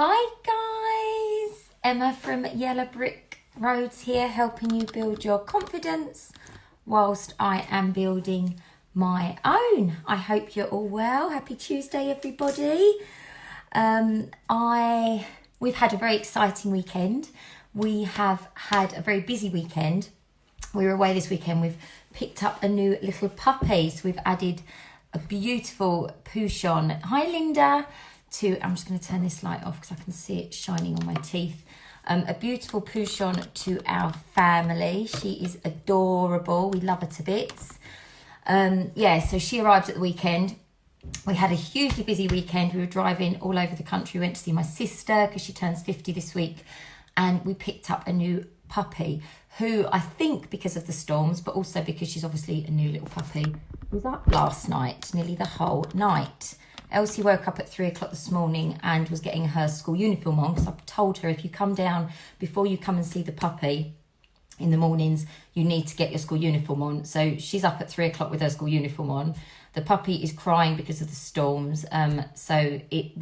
Hi guys, Emma from Yellow Brick Roads here, helping you build your confidence whilst I am building my own. I hope you're all well. Happy Tuesday everybody. We've had a very exciting weekend. We have had a very busy weekend. We were away this weekend. We've picked up a new little puppy. So we've added a beautiful Pouchon. Hi Linda. I'm just going to turn this light off because I can see it shining on my teeth. A beautiful Pouchon to our family. She is adorable. We love her to bits. So she arrived at the weekend. We had a hugely busy weekend. We were driving all over the country. We went to see my sister because she turns 50 this week. And we picked up a new puppy who, I think because of the storms, but also because she's obviously a new little puppy, was up last night, nearly the whole night. Elsie woke up at 3 o'clock this morning and was getting her school uniform on because I told her if you come down before you come and see the puppy in the mornings, you need to get your school uniform on. So she's up at 3 o'clock with her school uniform on. The puppy is crying because of the storms. So it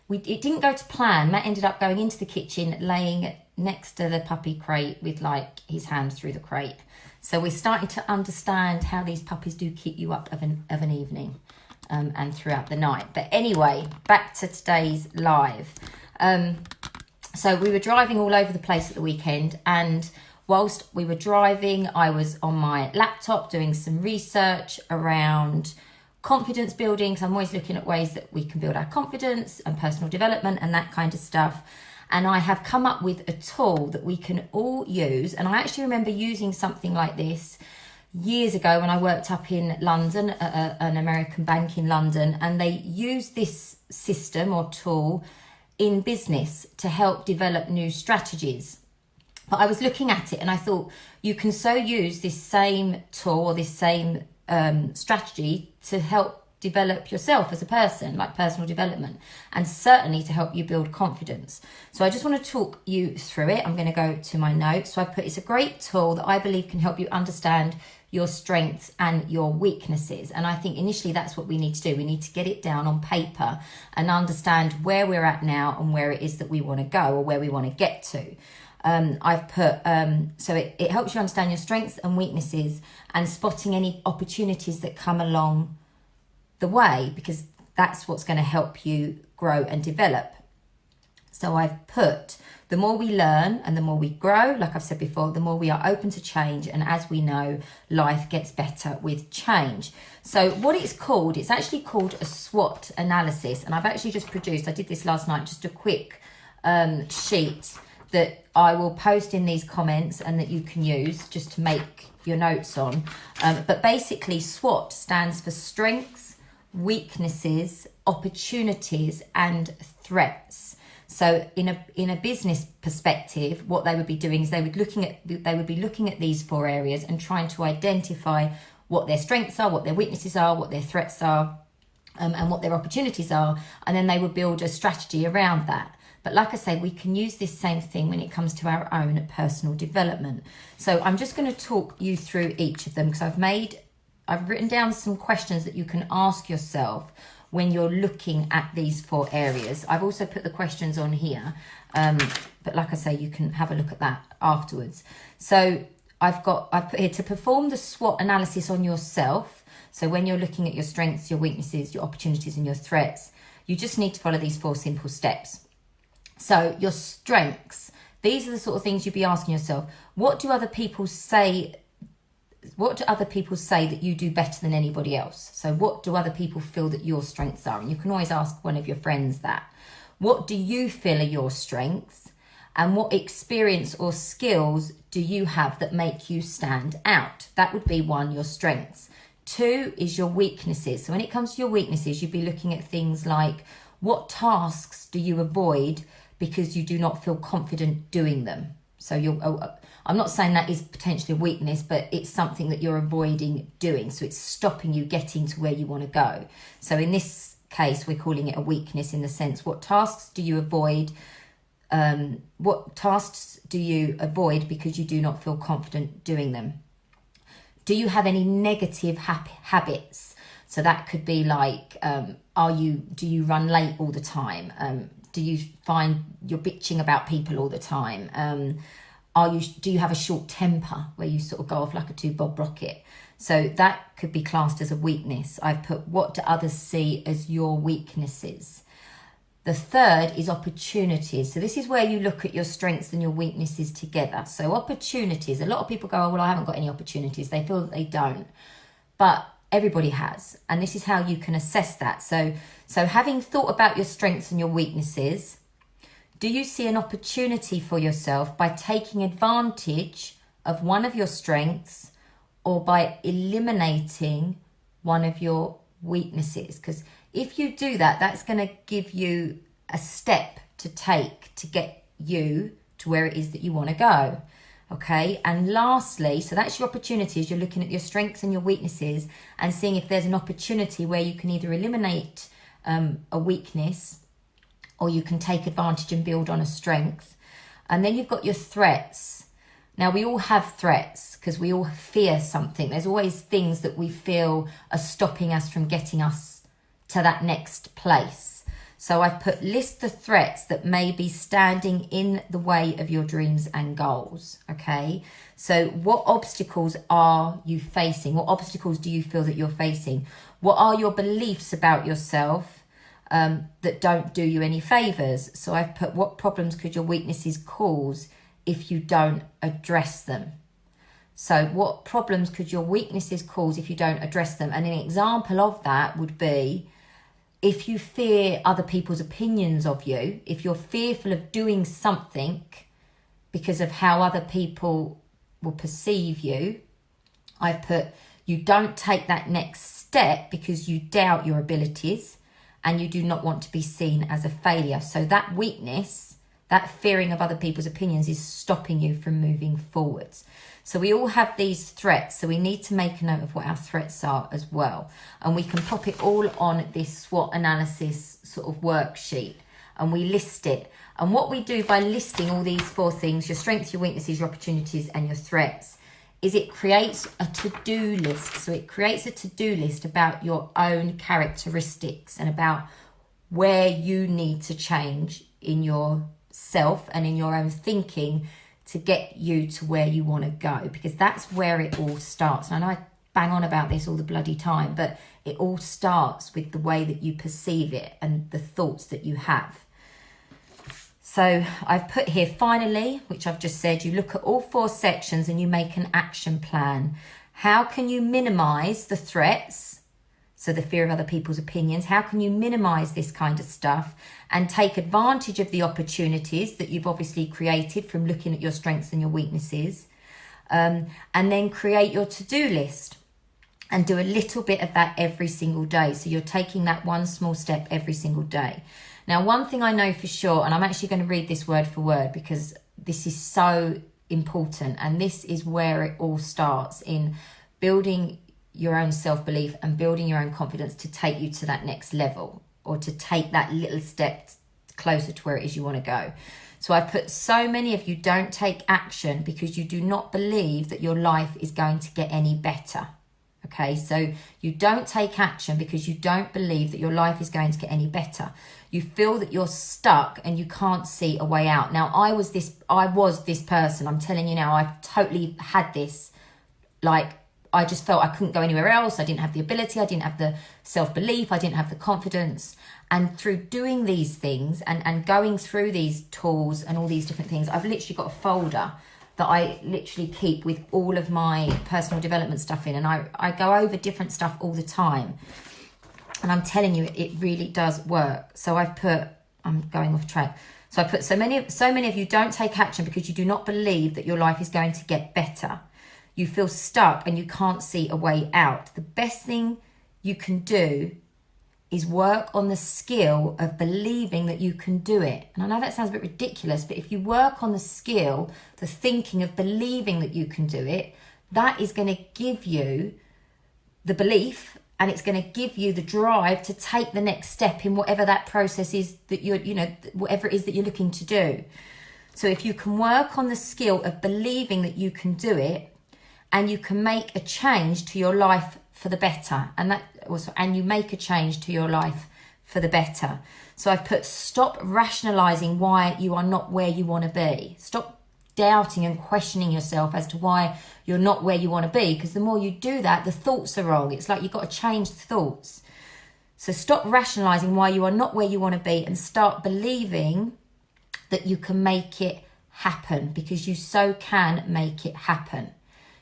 didn't go to plan. Matt ended up going into the kitchen, laying next to the puppy crate with like his hands through the crate. So we're starting to understand how these puppies do keep you up of an evening. And throughout the night. But anyway, back to today's live. So we were driving all over the place at the weekend, and whilst we were driving, I was on my laptop doing some research around confidence building. So I'm always looking at ways that we can build our confidence and personal development and that kind of stuff. And I have come up with a tool that we can all use. And I actually remember using something like this years ago when I worked up in London, an American bank in London, and they use this system or tool in business to help develop new strategies. But I was looking at it and I thought you can so use this same tool or this same strategy to help develop yourself as a person, like personal development, and certainly to help you build confidence. So I just want to talk you through it. I'm going to go to my notes. So it's a great tool that I believe can help you understand your strengths and your weaknesses. And I think initially that's what we need to do. We need to get it down on paper and understand where we're at now and where it is that we want to go or where we want to get to. I've put, so it helps you understand your strengths and weaknesses and spotting any opportunities that come along the way, because that's what's going to help you grow and develop. So I've put, the more we learn and the more we grow, like I've said before, the more we are open to change. And as we know, life gets better with change. So what it's called, it's actually called a SWOT analysis. And I've actually just produced, I did this last night, just a quick sheet that I will post in these comments and that you can use just to make your notes on. But basically SWOT stands for strengths, weaknesses, opportunities, and threats. So in a business perspective, what they would be doing is they would be looking at these 4 areas and trying to identify what their strengths are, what their weaknesses are, what their threats are, and what their opportunities are, and then they would build a strategy around that. But like I say, we can use this same thing when it comes to our own personal development. So I'm just going to talk you through each of them because I've written down some questions that you can ask yourself when you're looking at these 4 areas. I've also put the questions on here, but like I say, you can have a look at that afterwards. So I've put here to perform the SWOT analysis on yourself. So when you're looking at your strengths, your weaknesses, your opportunities, and your threats, you just need to follow these 4 simple steps. So your strengths, these are the sort of things you'd be asking yourself. What do other people say that you do better than anybody else? So what do other people feel that your strengths are? And you can always ask one of your friends that. What do you feel are your strengths? And what experience or skills do you have that make you stand out? That would be 1, your strengths. 2 is your weaknesses. So when it comes to your weaknesses, you'd be looking at things like, what tasks do you avoid because you do not feel confident doing them? So I'm not saying that is potentially a weakness, but it's something that you're avoiding doing. So it's stopping you getting to where you want to go. So in this case, we're calling it a weakness in the sense, what tasks do you avoid? What tasks do you avoid because you do not feel confident doing them? Do you have any negative habits? So that could be like, do you run late all the time? Do you find you're bitching about people all the time? Do you have a short temper where you sort of go off like a two-bob rocket? So that could be classed as a weakness. I've put, what do others see as your weaknesses? The third is opportunities. So this is where you look at your strengths and your weaknesses together. So opportunities, a lot of people go, oh, well, I haven't got any opportunities. They feel that they don't, but everybody has. And this is how you can assess that. So having thought about your strengths and your weaknesses, do you see an opportunity for yourself by taking advantage of one of your strengths or by eliminating one of your weaknesses? Because if you do that, that's going to give you a step to take to get you to where it is that you want to go. Okay. And lastly, so that's your opportunities. You're looking at your strengths and your weaknesses and seeing if there's an opportunity where you can either eliminate a weakness or you can take advantage and build on a strength. And then you've got your threats. Now, we all have threats because we all fear something. There's always things that we feel are stopping us from getting us to that next place. So I've put, list the threats that may be standing in the way of your dreams and goals. Okay. So what obstacles are you facing? What obstacles do you feel that you're facing? What are your beliefs about yourself that don't do you any favors? So I've put, what problems could your weaknesses cause if you don't address them? So what problems could your weaknesses cause if you don't address them? And an example of that would be, if you fear other people's opinions of you, if you're fearful of doing something because of how other people will perceive you, I've put, you don't take that next step because you doubt your abilities and you do not want to be seen as a failure. So that weakness, that fearing of other people's opinions, is stopping you from moving forwards. So we all have these threats, so we need to make a note of what our threats are as well. And we can pop it all on this SWOT analysis sort of worksheet and we list it. And what we do by listing all these 4 things, your strengths, your weaknesses, your opportunities and your threats, is it creates a to-do list. So it creates a to-do list about your own characteristics and about where you need to change in yourself and in your own thinking to get you to where you want to go, because that's where it all starts. And I know I bang on about this all the bloody time, but it all starts with the way that you perceive it and the thoughts that you have. So I've put here, finally, which I've just said, you look at all 4 sections and you make an action plan. How can you minimize the threats? So the fear of other people's opinions. How can you minimize this kind of stuff and take advantage of the opportunities that you've obviously created from looking at your strengths and your weaknesses? And then create your to-do list and do a little bit of that every single day. So you're taking that one small step every single day. Now, one thing I know for sure, and I'm actually going to read this word for word because this is so important, and this is where it all starts, in building your own self-belief and building your own confidence to take you to that next level, or to take that little step closer to where it is you want to go. So I put, so many of you don't take action because you do not believe that your life is going to get any better. Okay, so you don't take action because you don't believe that your life is going to get any better. You feel that you're stuck and you can't see a way out. Now, I was this person. I'm telling you now, I've totally had this. Like, I just felt I couldn't go anywhere else. I didn't have the ability. I didn't have the self-belief. I didn't have the confidence. And through doing these things and going through these tools and all these different things, I've literally got a folder that I literally keep with all of my personal development stuff in. And I go over different stuff all the time. And I'm telling you, it really does work. So I've put, I'm going off track. So I put, so many of you don't take action because you do not believe that your life is going to get better. You feel stuck and you can't see a way out. The best thing you can do is work on the skill of believing that you can do it. And I know that sounds a bit ridiculous, but if you work on the skill, the thinking of believing that you can do it, that is going to give you the belief, and it's going to give you the drive to take the next step in whatever that process is that you're, whatever it is that you're looking to do. So if you can work on the skill of believing that you can do it, and you can make a change to your life for the better, and you make a change to your life for the better. So I've put stop rationalizing why you are not where you want to be. Stop doubting and questioning yourself as to why you're not where you want to be, because the more you do that, the thoughts are wrong. It's like you've got to change the thoughts. So stop rationalizing why you are not where you want to be and start believing that you can make it happen, because you so can make it happen.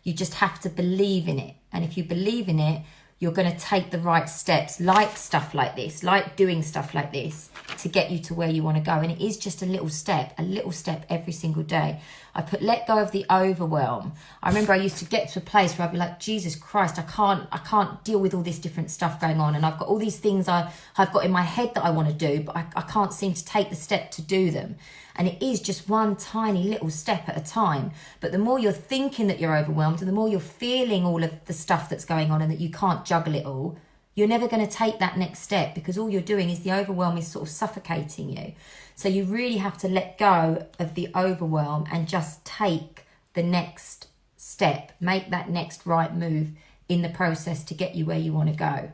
You just have to believe in it. And if you believe in it, you're going to take the right steps, like stuff like this, like doing stuff like this, to get you to where you want to go. And it is just a little step every single day. I put let go of the overwhelm. I remember I used to get to a place where I'd be like, Jesus Christ, I can't deal with all this different stuff going on. And I've got all these things I've got in my head that I want to do, but I can't seem to take the step to do them. And it is just one tiny little step at a time. But the more you're thinking that you're overwhelmed, and the more you're feeling all of the stuff that's going on and that you can't juggle it all, you're never going to take that next step, because all you're doing is the overwhelm is sort of suffocating you. So you really have to let go of the overwhelm and just take the next step, make that next right move in the process to get you where you want to go.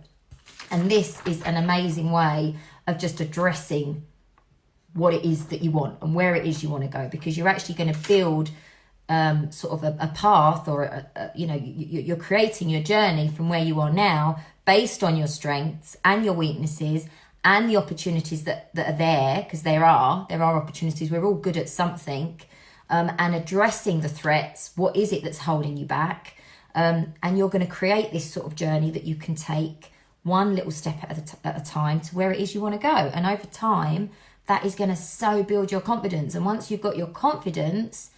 And this is an amazing way of just addressing what it is that you want and where it is you want to go, because you're actually going to build sort of a path, or you're creating your journey from where you are now based on your strengths and your weaknesses and the opportunities that are there, because there are opportunities. We're all good at something, and addressing the threats. What is it that's holding you back? And you're going to create this sort of journey that you can take one little step at a time to where it is you want to go. And over time, that is going to so build your confidence. And once you've got your confidence,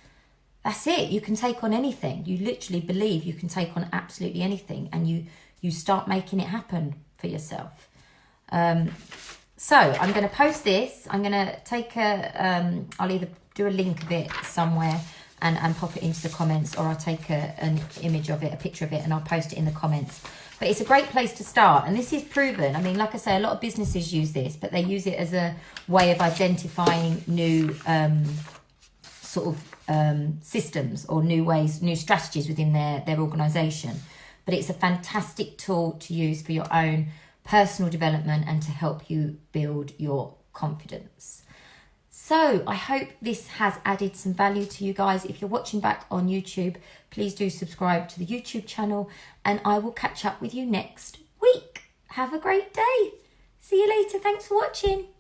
that's it. You can take on anything. You literally believe you can take on absolutely anything, and you start making it happen for yourself. So I'm going to post this. I'm going to take I'll either do a link of it somewhere and pop it into the comments, or I'll take an image of it, a picture of it, and I'll post it in the comments. But it's a great place to start. And this is proven. I mean, like I say, a lot of businesses use this, but they use it as a way of identifying new systems or new ways, new strategies within their organisation. But it's a fantastic tool to use for your own personal development and to help you build your confidence. So I hope this has added some value to you guys. If you're watching back on YouTube, please do subscribe to the YouTube channel, and I will catch up with you next week. Have a great day. See you later. Thanks for watching.